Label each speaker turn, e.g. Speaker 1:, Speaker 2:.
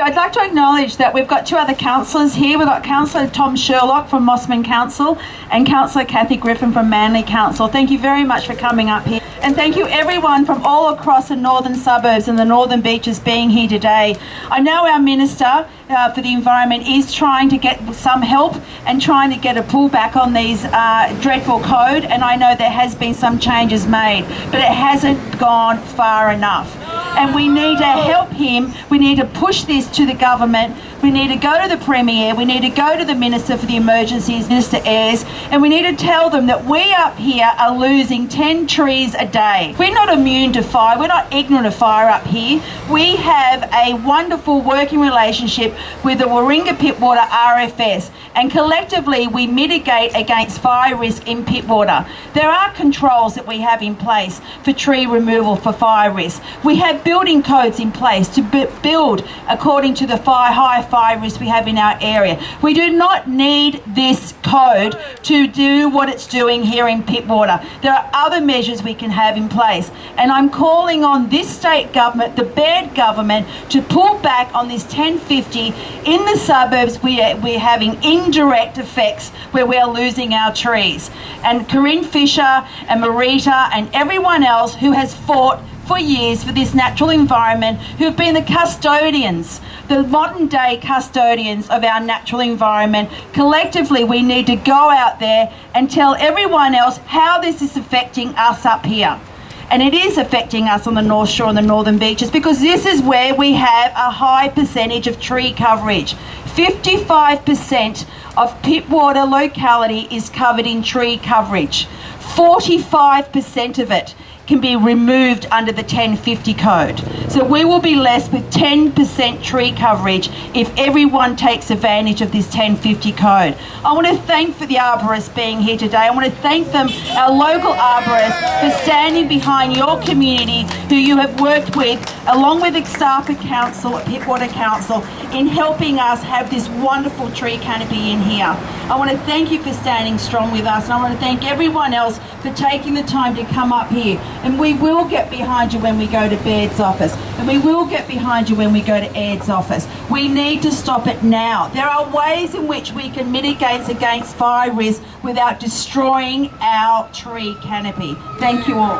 Speaker 1: I'd like to acknowledge that we've got two other councillors here. We've got Councillor Tom Sherlock from Mossman Council and Councillor Kathy Griffin from Manly Council. Thank you very much for coming up here. And thank you everyone from all across the northern suburbs and the northern beaches being here today. I know our Minister for the Environment is trying to get some help and trying to get a pullback on these dreadful code, and I know there has been some changes made, but it hasn't gone far enough. And we need to help him. We need to push this to the government. We need to go to the Premier. We need to go to the Minister for the Emergencies, Minister Ayres, and we need to tell them that we up here are losing 10 trees a day. We're not immune to fire. We're not ignorant of fire up here. We have a wonderful working relationship with the Warringah Pittwater RFS, and collectively we mitigate against fire risk in Pittwater. There are controls that we have in place for tree removal for fire risk. We have building codes in place to build according to the high fire risk we have in our area. We do not need this code to do what it's doing here in Pittwater. There are other measures we can have in place, and I'm calling on this state government, the Baird government, to pull back on this 1050. In the suburbs we're having indirect effects where we're losing our trees. And Corinne Fisher and Marita and everyone else who has fought for years for this natural environment, who have been the custodians, the modern day custodians of our natural environment. Collectively, we need to go out there and tell everyone else how this is affecting us up here. And it is affecting us on the North Shore and the northern beaches, because this is where we have a high percentage of tree coverage. 55% of Pittwater locality is covered in tree coverage. 45% of it can be removed under the 1050 code. So we will be left with 10% tree coverage if everyone takes advantage of this 1050 code. I want to thank for the arborists being here today. I want to thank them, our local arborists, for standing behind your community who you have worked with, along with the Stafford Council, Pittwater Council, in helping us have this wonderful tree canopy in here. I want to thank you for standing strong with us, and I want to thank everyone else for taking the time to come up here. And we will get behind you when we go to Baird's office, and we will get behind you when we go to Ayres' office. We need to stop it now. There are ways in which we can mitigate against fire risk without destroying our tree canopy. Thank you all.